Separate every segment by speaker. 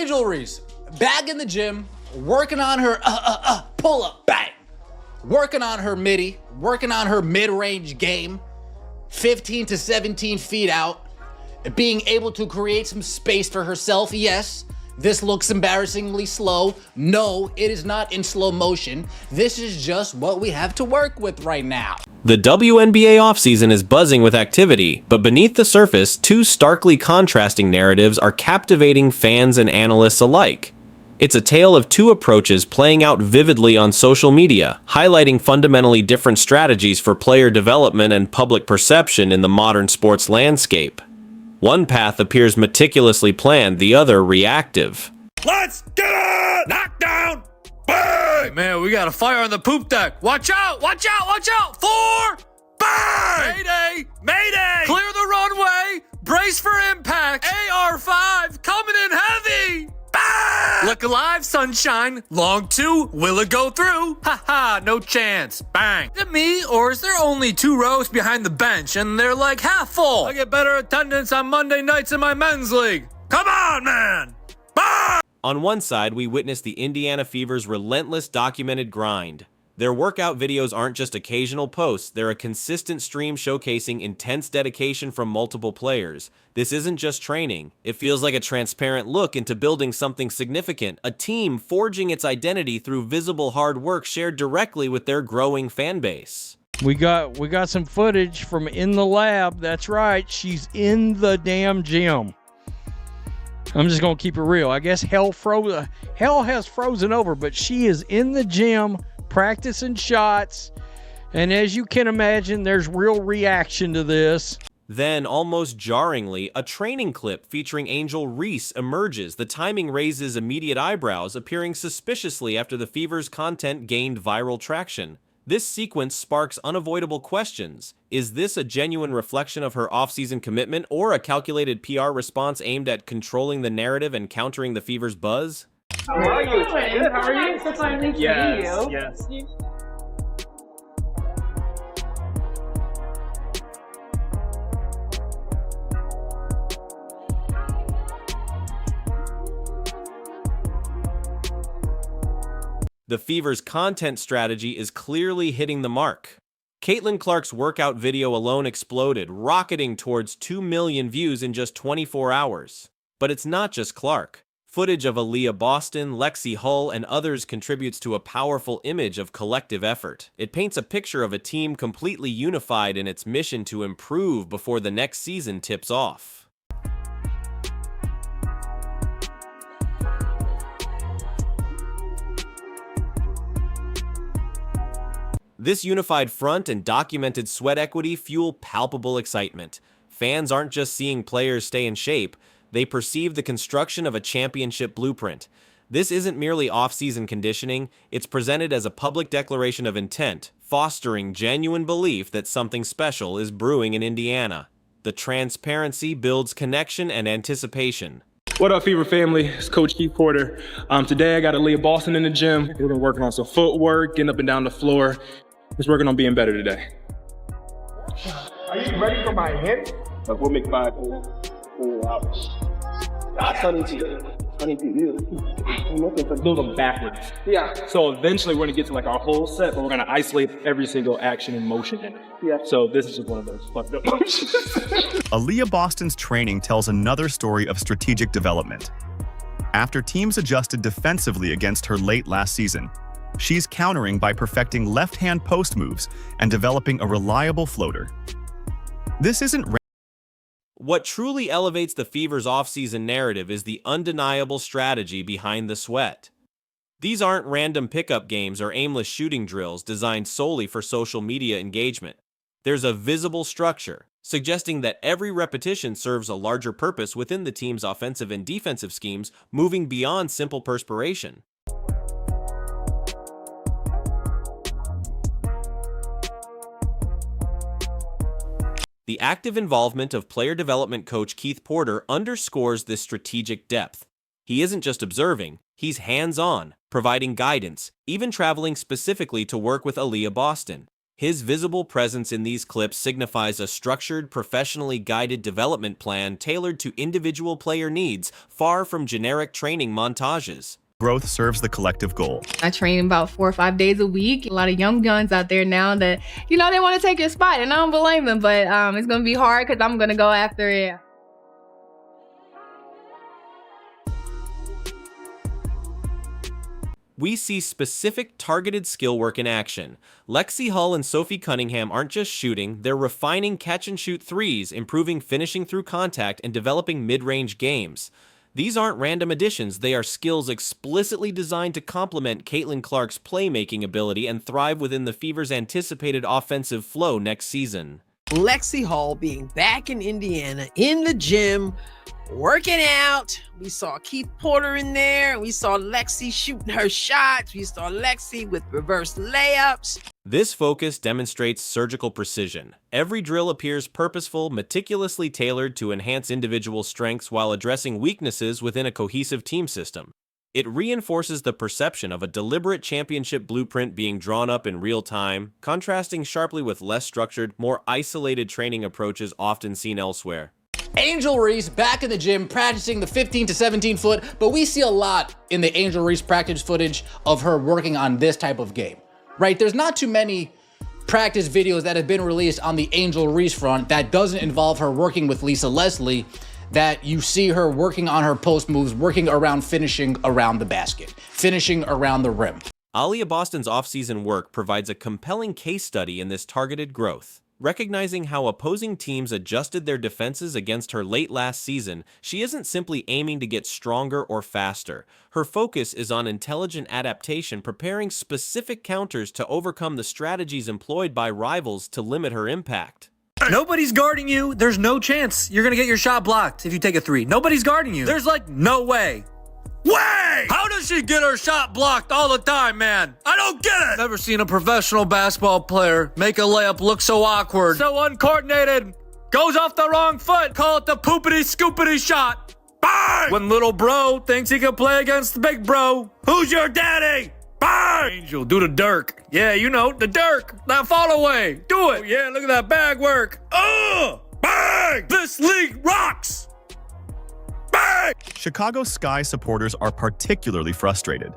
Speaker 1: Angel Reese, back in the gym, working on her pull up, bang. Working on her midi, working on her mid-range game, 15 to 17 feet out, being able to create some space for herself. Yes, this looks embarrassingly slow. No, it is not in slow motion. This is just what we have to work with right now.
Speaker 2: The WNBA offseason is buzzing with activity, but beneath the surface, two starkly contrasting narratives are captivating fans and analysts alike. It's a tale of two approaches playing out vividly on social media, highlighting fundamentally different strategies for player development and public perception in the modern sports landscape. One path appears meticulously planned, the other reactive.
Speaker 3: Let's get it! Knockdown! Bang!
Speaker 4: Man, we got a fire on the poop deck. Watch out! Watch out! Watch out! 4!
Speaker 3: Bang!
Speaker 4: Mayday!
Speaker 3: Mayday!
Speaker 4: Clear the runway! Brace for impact! AR-5 coming in heavy!
Speaker 3: Bang!
Speaker 4: Look alive, sunshine. Long 2, will it go through? Haha, no chance. Bang. Is it me, or is there only 2 rows behind the bench and they're like half full? I get better attendance on Monday nights in my men's league.
Speaker 3: Come on, man! Bang!
Speaker 2: On one side, we witness the Indiana Fever's relentless documented grind. Their workout videos aren't just occasional posts, they're a consistent stream showcasing intense dedication from multiple players. This isn't just training, it feels like a transparent look into building something significant, a team forging its identity through visible hard work shared directly with their growing fan base.
Speaker 5: We got some footage from in the lab. That's right, she's in the damn gym. I'm just gonna keep it real. I guess hell has frozen over, but she is in the gym practicing shots, and as you can imagine, there's real reaction to this.
Speaker 2: Then, almost jarringly, a training clip featuring Angel Reese emerges. The timing raises immediate eyebrows, appearing suspiciously after the Fever's content gained viral traction. This sequence sparks unavoidable questions. Is this a genuine reflection of her off-season commitment, or a calculated PR response aimed at controlling the narrative and countering the Fever's buzz?
Speaker 6: How are you? Good, how are you? So finally to meet you.
Speaker 7: Yes.
Speaker 2: The Fever's content strategy is clearly hitting the mark. Caitlin Clark's workout video alone exploded, rocketing towards 2 million views in just 24 hours. But it's not just Clark. Footage of Aaliyah Boston, Lexi Hull, and others contributes to a powerful image of collective effort. It paints a picture of a team completely unified in its mission to improve before the next season tips off. This unified front and documented sweat equity fuel palpable excitement. Fans aren't just seeing players stay in shape, they perceive the construction of a championship blueprint. This isn't merely off-season conditioning, it's presented as a public declaration of intent, fostering genuine belief that something special is brewing in Indiana. The transparency builds connection and anticipation.
Speaker 7: What up, Fever family? It's Coach Keith Porter. Today I got Aaliyah Boston in the gym. We're been working on some footwork, getting up and down the floor. Just working on being better today.
Speaker 8: Are you ready for my hit?
Speaker 7: Like, we'll make 5 hours.
Speaker 8: That's funny to you. I'm looking for
Speaker 7: Build them backwards.
Speaker 8: Yeah.
Speaker 7: So eventually we're gonna get to like our whole set, but we're gonna isolate every single action and motion in it.
Speaker 8: Yeah.
Speaker 7: So this is just one of those fucked up motions.
Speaker 9: Aaliyah Boston's training tells another story of strategic development. After teams adjusted defensively against her late last season, she's countering by perfecting left-hand post moves and developing a reliable floater. This isn't
Speaker 2: What truly elevates the Fever's off-season narrative is the undeniable strategy behind the sweat. These aren't random pickup games or aimless shooting drills designed solely for social media engagement. There's a visible structure, suggesting that every repetition serves a larger purpose within the team's offensive and defensive schemes, moving beyond simple perspiration. The active involvement of player development coach Keith Porter underscores this strategic depth. He isn't just observing, he's hands-on, providing guidance, even traveling specifically to work with Aaliyah Boston. His visible presence in these clips signifies a structured, professionally guided development plan tailored to individual player needs, far from generic training montages.
Speaker 9: Growth serves the collective goal.
Speaker 10: I train about 4 or 5 days a week. A lot of young guns out there now that, they want to take your spot, and I don't blame them, but it's going to be hard because I'm going to go after it.
Speaker 2: We see specific targeted skill work in action. Lexi Hull and Sophie Cunningham aren't just shooting, they're refining catch-and-shoot threes, improving finishing through contact, and developing mid-range games. These aren't random additions, they are skills explicitly designed to complement Caitlin Clark's playmaking ability and thrive within the Fever's anticipated offensive flow next season.
Speaker 11: Lexi Hull being back in Indiana, in the gym, working out. We saw Keith Porter in there. We saw Lexi shooting her shots. We saw Lexi with reverse layups.
Speaker 2: This focus demonstrates surgical precision. Every drill appears purposeful, meticulously tailored to enhance individual strengths while addressing weaknesses within a cohesive team system. It reinforces the perception of a deliberate championship blueprint being drawn up in real time, contrasting sharply with less structured, more isolated training approaches often seen elsewhere.
Speaker 1: Angel Reese back in the gym practicing the 15 to 17 foot, but we see a lot in the Angel Reese practice footage of her working on this type of game, right? There's not too many practice videos that have been released on the Angel Reese front that doesn't involve her working with Lisa Leslie, that you see her working on her post moves, working around finishing around the basket, finishing around the rim.
Speaker 2: Aliyah Boston's offseason work provides a compelling case study in this targeted growth. Recognizing how opposing teams adjusted their defenses against her late last season, she isn't simply aiming to get stronger or faster. Her focus is on intelligent adaptation, preparing specific counters to overcome the strategies employed by rivals to limit her impact.
Speaker 4: Nobody's guarding you. There's no chance you're going to get your shot blocked if you take a three. Nobody's guarding you. There's no way.
Speaker 3: Way!
Speaker 4: How does she get her shot blocked all the time, man?
Speaker 3: I don't get it!
Speaker 4: Never seen a professional basketball player make a layup look so awkward, so uncoordinated. Goes off the wrong foot. Call it the poopity scoopity shot.
Speaker 3: Bang!
Speaker 4: When little bro thinks he can play against the big bro.
Speaker 3: Who's your daddy? Bang!
Speaker 4: Angel, do the Dirk. Yeah, the Dirk. That fall away. Do it. Yeah, look at that bag work.
Speaker 3: Bang!
Speaker 4: This league rocks.
Speaker 3: Bang!
Speaker 9: Chicago Sky supporters are particularly frustrated.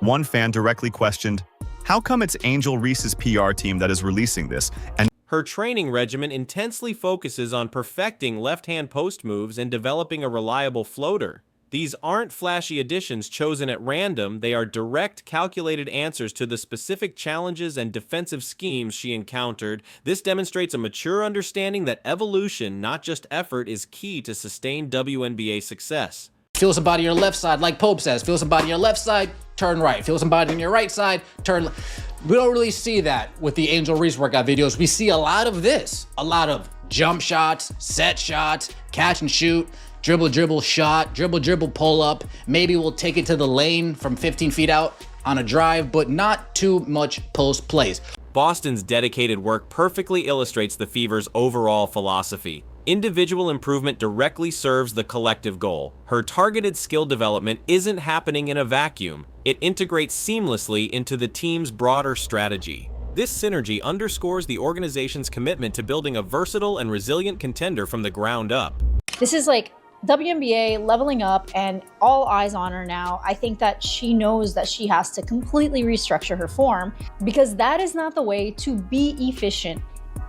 Speaker 9: One fan directly questioned, how come it's Angel Reese's PR team that is releasing this? And
Speaker 2: her training regimen intensely focuses on perfecting left-hand post moves and developing a reliable floater. These aren't flashy additions chosen at random, they are direct, calculated answers to the specific challenges and defensive schemes she encountered. This demonstrates a mature understanding that evolution, not just effort, is key to sustained WNBA success.
Speaker 1: Feel somebody on your left side, like Pope says. Feel somebody on your left side, turn right. Feel somebody on your right side, turn left. We don't really see that with the Angel Reese workout videos. We see a lot of this. A lot of jump shots, set shots, catch and shoot, dribble, dribble, shot, dribble, dribble, pull up. Maybe we'll take it to the lane from 15 feet out on a drive, but not too much post plays.
Speaker 2: Boston's dedicated work perfectly illustrates the Fever's overall philosophy. Individual improvement directly serves the collective goal. Her targeted skill development isn't happening in a vacuum. It integrates seamlessly into the team's broader strategy. This synergy underscores the organization's commitment to building a versatile and resilient contender from the ground up.
Speaker 12: This is like WNBA leveling up and all eyes on her now. I think that she knows that she has to completely restructure her form because that is not the way to be efficient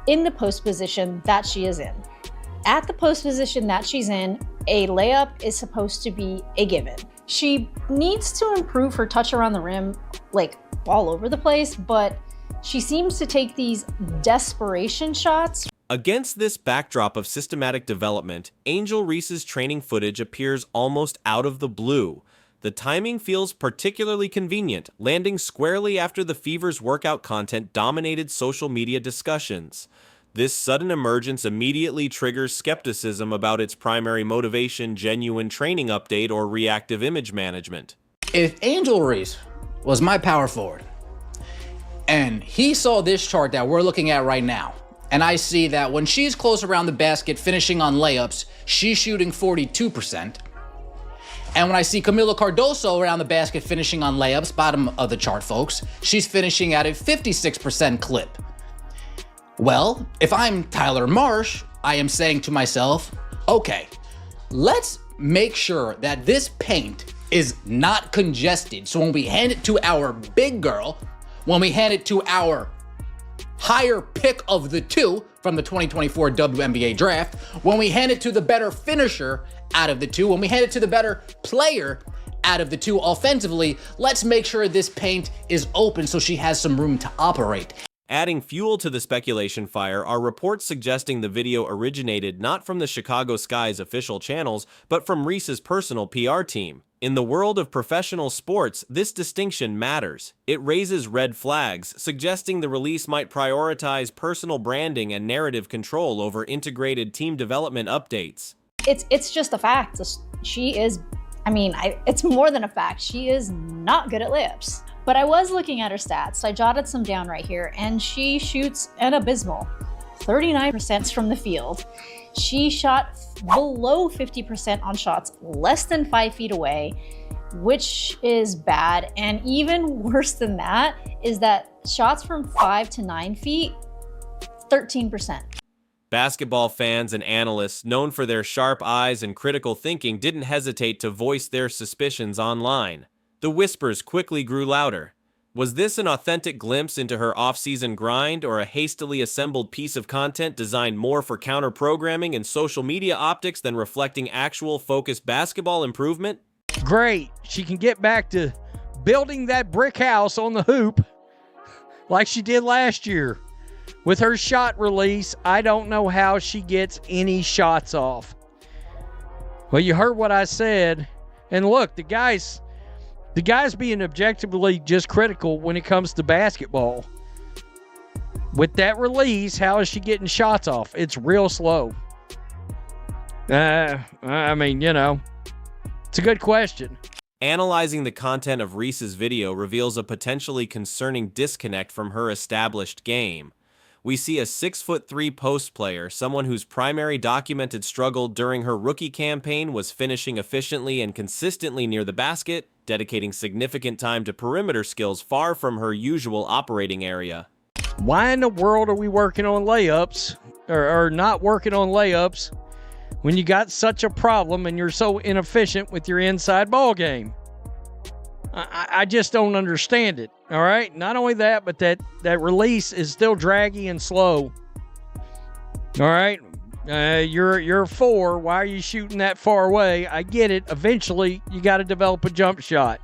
Speaker 12: in the post position that she is in. At the post position that she's in, a layup is supposed to be a given. She needs to improve her touch around the rim, all over the place, but she seems to take these desperation shots.
Speaker 2: Against this backdrop of systematic development, Angel Reese's training footage appears almost out of the blue. The timing feels particularly convenient, landing squarely after the Fever's workout content dominated social media discussions. This sudden emergence immediately triggers skepticism about its primary motivation, genuine training update, or reactive image management.
Speaker 1: If Angel Reese was my power forward, and he saw this chart that we're looking at right now, and I see that when she's close around the basket finishing on layups, she's shooting 42%. And when I see Camila Cardoso around the basket finishing on layups, bottom of the chart folks, she's finishing at a 56% clip. Well, if I'm Tyler Marsh, I am saying to myself, okay, let's make sure that this paint is not congested. So when we hand it to our big girl, when we hand it to our higher pick of the two from the 2024 WNBA draft, when we hand it to the better finisher out of the two, when we hand it to the better player out of the two offensively, let's make sure this paint is open so she has some room to operate.
Speaker 2: Adding fuel to the speculation fire are reports suggesting the video originated not from the Chicago Sky's official channels, but from Reese's personal PR team. In the world of professional sports, this distinction matters. It raises red flags, suggesting the release might prioritize personal branding and narrative control over integrated team development updates.
Speaker 12: It's just a fact. She is, it's more than a fact. She is not good at layups. But I was looking at her stats. I jotted some down right here, and she shoots an abysmal 39% from the field. She shot below 50% on shots less than 5 feet away, which is bad. And even worse than that is that shots from 5 to 9 feet, 13%.
Speaker 2: Basketball fans and analysts, known for their sharp eyes and critical thinking, didn't hesitate to voice their suspicions online. The whispers quickly grew louder. Was this an authentic glimpse into her off-season grind, or a hastily assembled piece of content designed more for counter-programming and social media optics than reflecting actual focused basketball improvement?
Speaker 5: Great. She can get back to building that brick house on the hoop like she did last year. With her shot release, I don't know how she gets any shots off. Well, you heard what I said. And look, the guy's being objectively just critical when it comes to basketball. With that release, how is she getting shots off? It's real slow. It's a good question.
Speaker 2: Analyzing the content of Reese's video reveals a potentially concerning disconnect from her established game. We see a 6'3" post player, someone whose primary documented struggle during her rookie campaign was finishing efficiently and consistently near the basket, dedicating significant time to perimeter skills far from her usual operating area.
Speaker 5: Why in the world are we working on layups, or not working on layups, when you got such a problem and you're so inefficient with your inside ball game? I just don't understand it, all right? Not only that, but that release is still draggy and slow. All right? You're a 4. Why are you shooting that far away? I get it. Eventually, you got to develop a jump shot.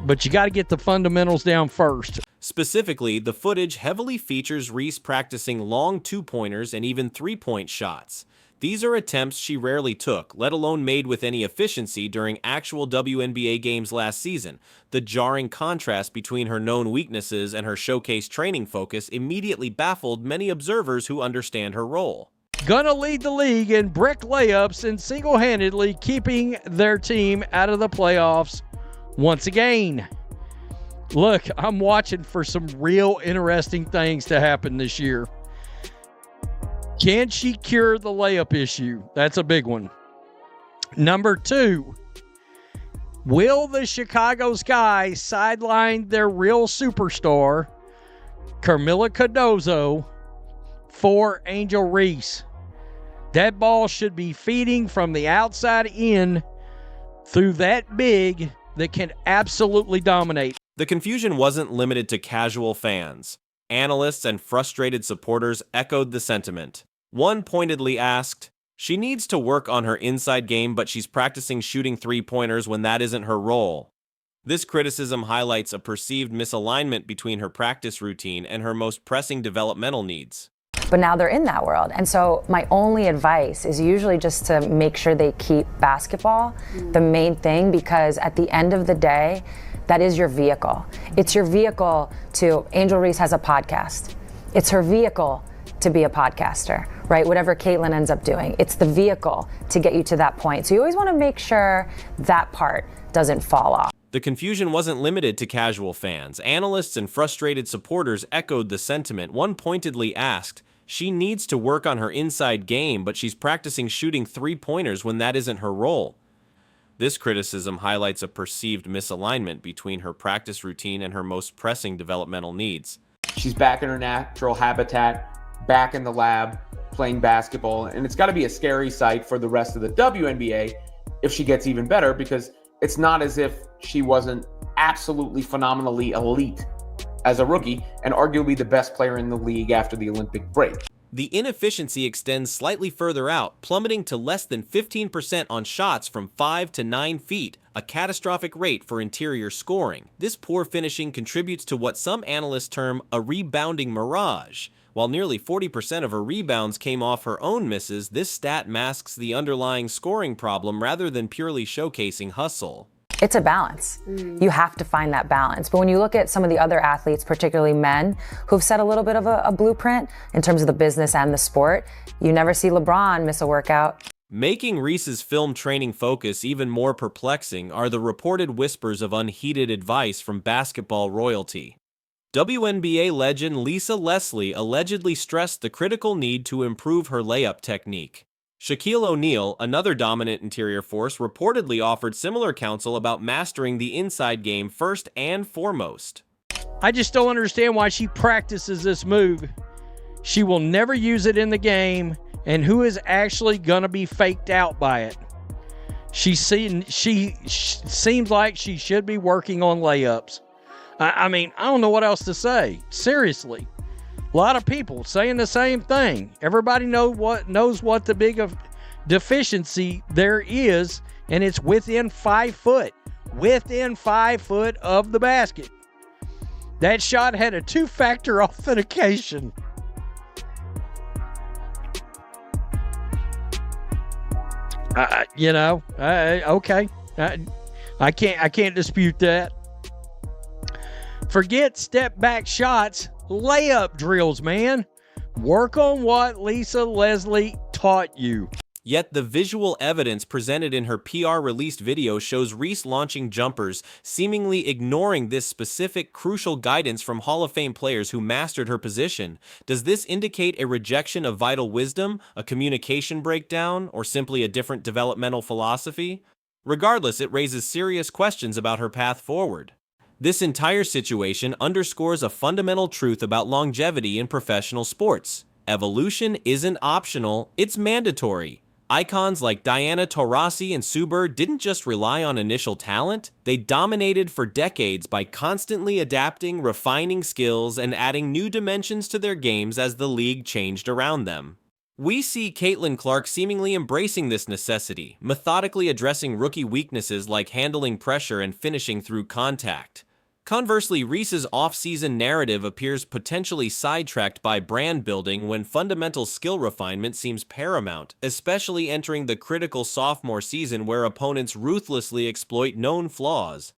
Speaker 5: But you got to get the fundamentals down first.
Speaker 2: Specifically, the footage heavily features Reese practicing long two-pointers and even three-point shots. These are attempts she rarely took, let alone made with any efficiency during actual WNBA games last season. The jarring contrast between her known weaknesses and her showcase training focus immediately baffled many observers who understand her role.
Speaker 5: Gonna lead the league in brick layups and single-handedly keeping their team out of the playoffs once again. Look, I'm watching for some real interesting things to happen this year. Can she cure the layup issue? That's a big one. Number 2, will the Chicago Sky sideline their real superstar, Carmilla Cardozo, for Angel Reese? That ball should be feeding from the outside in through that big that can absolutely dominate.
Speaker 2: The confusion wasn't limited to casual fans. Analysts and frustrated supporters echoed the sentiment. One pointedly asked, "She needs to work on her inside game, but she's practicing shooting three-pointers when that isn't her role." This criticism highlights a perceived misalignment between her practice routine and her most pressing developmental needs.
Speaker 13: But now they're in that world. And so my only advice is usually just to make sure they keep basketball the main thing, because at the end of the day, that is your vehicle. It's your vehicle to, Angel Reese has a podcast. It's her vehicle to be a podcaster, right? Whatever Caitlin ends up doing, it's the vehicle to get you to that point. So you always want to make sure that part doesn't fall off.
Speaker 2: The confusion wasn't limited to casual fans. Analysts and frustrated supporters echoed the sentiment. One pointedly asked, "She needs to work on her inside game, but she's practicing shooting three-pointers when that isn't her role." This criticism highlights a perceived misalignment between her practice routine and her most pressing developmental needs.
Speaker 14: She's back in her natural habitat, back in the lab, playing basketball. And it's got to be a scary sight for the rest of the WNBA if she gets even better, because it's not as if she wasn't absolutely phenomenally elite as a rookie and arguably the best player in the league after the Olympic break.
Speaker 2: The inefficiency extends slightly further out, plummeting to less than 15% on shots from 5 to 9 feet, a catastrophic rate for interior scoring. This poor finishing contributes to what some analysts term a rebounding mirage. While nearly 40% of her rebounds came off her own misses, this stat masks the underlying scoring problem rather than purely showcasing hustle.
Speaker 13: It's a balance. You have to find that balance. But when you look at some of the other athletes, particularly men, who've set a little bit of a blueprint in terms of the business and the sport, you never see LeBron miss a workout.
Speaker 2: Making Reese's film training focus even more perplexing are the reported whispers of unheeded advice from basketball royalty. WNBA legend Lisa Leslie allegedly stressed the critical need to improve her layup technique. Shaquille O'Neal, another dominant interior force, reportedly offered similar counsel about mastering the inside game first and foremost.
Speaker 5: I just don't understand why she practices this move. She will never use it in the game, and who is actually going to be faked out by it? She seems like she should be working on layups. I mean, I don't know what else to say. Seriously. A lot of people saying the same thing. Everybody knows what the big deficiency there is, and it's within 5 foot. Within 5 foot of the basket. That shot had a 2-factor authentication. Okay. I can't dispute that. Forget step back shots. Layup drills, man. Work on what Lisa Leslie taught you.
Speaker 2: Yet the visual evidence presented in her PR-released video shows Reese launching jumpers, seemingly ignoring this specific, crucial guidance from Hall of Fame players who mastered her position. Does this indicate a rejection of vital wisdom, a communication breakdown, or simply a different developmental philosophy? Regardless, it raises serious questions about her path forward. This entire situation underscores a fundamental truth about longevity in professional sports. Evolution isn't optional, it's mandatory. Icons like Diana Taurasi and Sue Bird didn't just rely on initial talent, they dominated for decades by constantly adapting, refining skills, and adding new dimensions to their games as the league changed around them. We see Caitlin Clark seemingly embracing this necessity, methodically addressing rookie weaknesses like handling pressure and finishing through contact. Conversely, Reese's off-season narrative appears potentially sidetracked by brand building when fundamental skill refinement seems paramount, especially entering the critical sophomore season where opponents ruthlessly exploit known flaws.